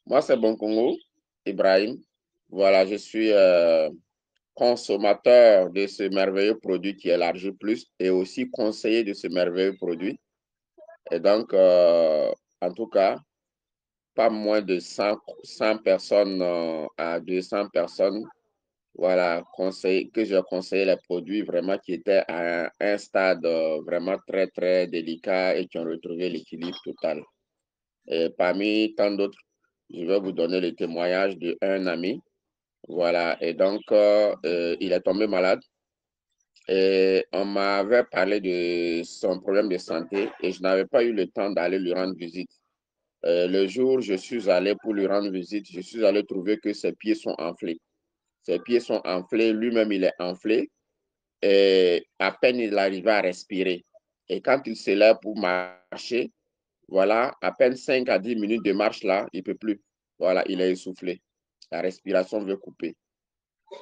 Moi, c'est Bon Congo, Ibrahim. Voilà, je suis consommateur de ce merveilleux produit qui est l'Argile Plus et aussi conseiller de ce merveilleux produit. Et donc, en tout cas, pas moins de 100 personnes à 200 personnes, voilà, que j'ai conseillé les produits vraiment qui étaient à un stade vraiment très, très délicat et qui ont retrouvé l'équilibre total. Et parmi tant d'autres, je vais vous donner le témoignage d'un ami. Voilà, et donc il est tombé malade et on m'avait parlé de son problème de santé et je n'avais pas eu le temps d'aller lui rendre visite. Le jour où je suis allé pour lui rendre visite, je suis allé trouver que ses pieds sont enflés. Ses pieds sont enflés, lui-même il est enflé et à peine il arrivait à respirer. Et quand il se lève pour marcher, voilà, à peine 5 à 10 minutes de marche là, il ne peut plus. Voilà, il est essoufflé. La respiration veut couper.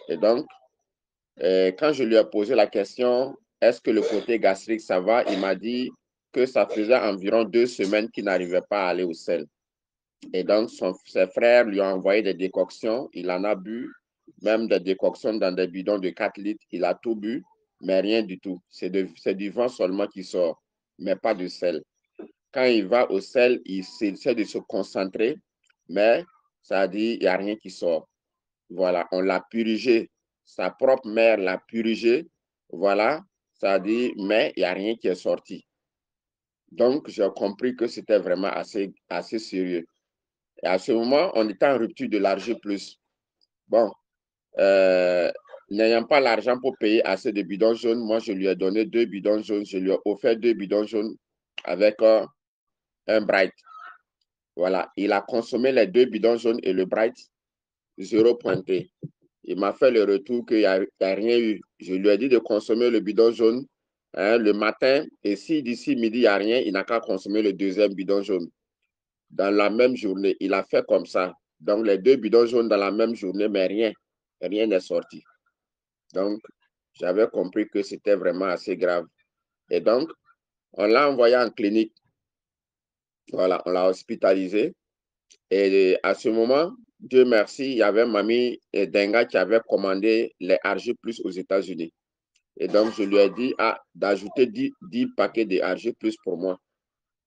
Et donc, quand je lui ai posé la question, est-ce que le côté gastrique, ça va? Il m'a dit que ça faisait environ 2 semaines qu'il n'arrivait pas à aller au sel. Et donc, ses frères lui ont envoyé des décoctions. Il en a bu, même des décoctions dans des bidons de 4 litres. Il a tout bu, mais rien du tout. C'est du vent seulement qui sort, mais pas de sel. Quand il va au sel, il essaie de se concentrer, mais ça dit, il n'y a rien qui sort. Voilà, on l'a purgé. Sa propre mère l'a purgé. Voilà, ça dit, mais il n'y a rien qui est sorti. Donc, j'ai compris que c'était vraiment assez sérieux. Et à ce moment, on était en rupture de l'argent plus. Bon, euh, n'ayant pas l'argent pour payer assez de bidons jaunes, moi, je lui ai donné 2 bidons jaunes. Je lui ai offert 2 bidons jaunes avec un Bright. Voilà, il a consommé les 2 bidons jaunes et le Bright, 0 pointé. Il m'a fait le retour qu'il n'y a rien eu. Je lui ai dit de consommer le bidon jaune le matin et si d'ici midi, il n'y a rien, il n'a qu'à consommer le deuxième bidon jaune. Dans la même journée, il a fait comme ça. Donc, les 2 bidons jaunes dans la même journée, mais rien n'est sorti. Donc, j'avais compris que c'était vraiment assez grave. Et donc, on l'a envoyé en clinique. Voilà, on l'a hospitalisé. Et à ce moment, Dieu merci, il y avait Mamie Denga qui avait commandé les Argy Plus aux États-Unis. Et donc, je lui ai dit d'ajouter 10 paquets de Argy Plus pour moi.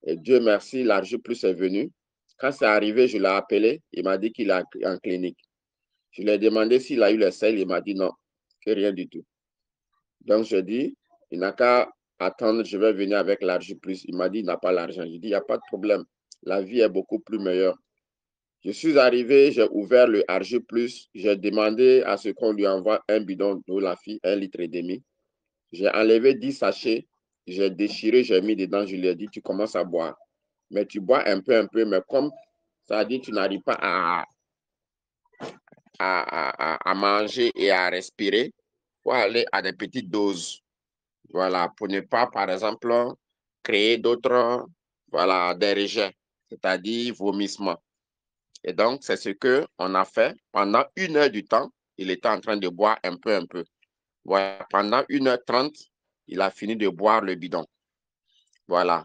Et Dieu merci, l'Argy Plus est venu. Quand c'est arrivé, je l'ai appelé. Il m'a dit qu'il est en clinique. Je lui ai demandé s'il a eu le sel. Il m'a dit non, que rien du tout. Donc, je dis, il n'a qu'à attendre, je vais venir avec l'Argy Plus. Il m'a dit, il n'a pas l'argent. Je dis, il n'y a pas de problème. La vie est beaucoup plus meilleure. Je suis arrivé, j'ai ouvert le Argy Plus. J'ai demandé à ce qu'on lui envoie un bidon d'eau, la fille, 1,5 litre. J'ai enlevé 10 sachets, j'ai déchiré, j'ai mis dedans, je lui ai dit, tu commences à boire. Mais tu bois un peu, mais comme ça dit, tu n'arrives pas à manger et à respirer, il faut aller à des petites doses. Voilà, pour ne pas, par exemple, créer d'autres, voilà, des rejets, c'est-à-dire vomissements. Et donc, c'est ce qu'on a fait pendant 1 heure du temps. Il était en train de boire un peu. Voilà, pendant 1h30, il a fini de boire le bidon. Voilà.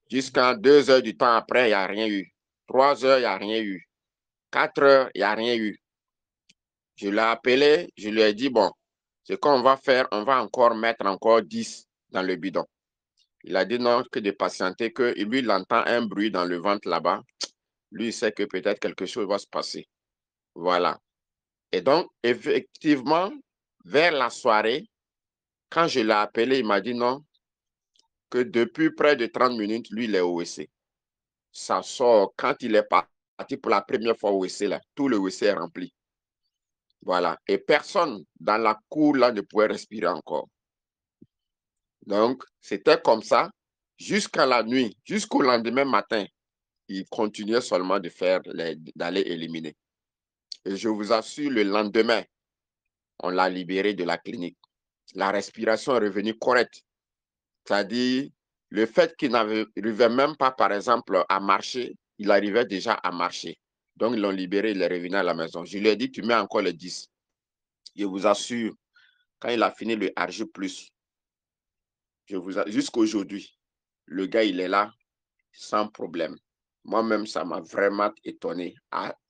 Jusqu'à 2 heures du temps après, il n'y a rien eu. 3 heures, il n'y a rien eu. 4 heures, il n'y a rien eu. Je l'ai appelé, je lui ai dit, bon, ce qu'on va faire, on va encore mettre encore 10 dans le bidon. Il a dit non, que de patienter, que lui, il entend un bruit dans le ventre là-bas. Lui, il sait que peut-être quelque chose va se passer. Voilà. Et donc, effectivement, vers la soirée, quand je l'ai appelé, il m'a dit non, que depuis près de 30 minutes, lui, il est au WC. Ça sort quand il est parti pour la première fois au WC, là, tout le WC est rempli. Voilà. Et personne dans la cour, là, ne pouvait respirer encore. Donc, c'était comme ça jusqu'à la nuit, jusqu'au lendemain matin. Il continuait seulement d'aller éliminer. Et je vous assure, le lendemain, on l'a libéré de la clinique. La respiration est revenue correcte. C'est-à-dire, le fait qu'il n'arrivait même pas, par exemple, à marcher, il arrivait déjà à marcher. Donc, ils l'ont libéré, il est revenu à la maison. Je lui ai dit, tu mets encore les 10. Je vous assure, quand il a fini le RG+, jusqu'aujourd'hui, le gars, il est là sans problème. Moi-même, ça m'a vraiment étonné.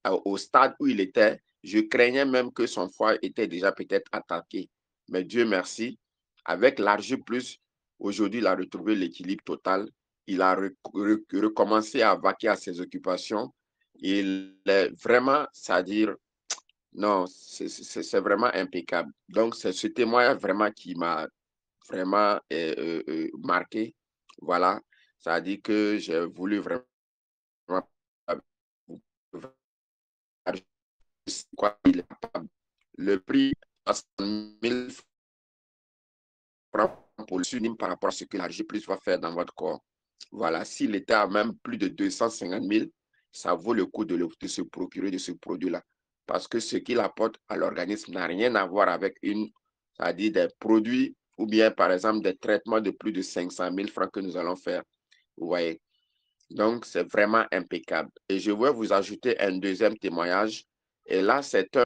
Au stade où il était, je craignais même que son foie était déjà peut-être attaqué. Mais Dieu merci, avec l'Argi Plus, aujourd'hui, il a retrouvé l'équilibre total. Il a recommencé à vaquer à ses occupations. Il est vraiment, c'est-à-dire, non, c'est vraiment impeccable. Donc, c'est ce témoignage vraiment qui m'a vraiment marqué. Voilà, ça a dit que j'ai voulu vraiment quoi il est capable. Le prix à 100 000 francs pour le synonyme par rapport à ce que la G plus va faire dans votre corps. Voilà, s'il était à même plus de 250 000, ça vaut le coup de se procurer de ce produit-là. Parce que ce qu'il apporte à l'organisme n'a rien à voir avec c'est-à-dire des produits ou bien, par exemple, des traitements de plus de 500 000 francs que nous allons faire. Vous voyez? Donc, c'est vraiment impeccable. Et je vais vous ajouter un deuxième témoignage. Et là, c'est un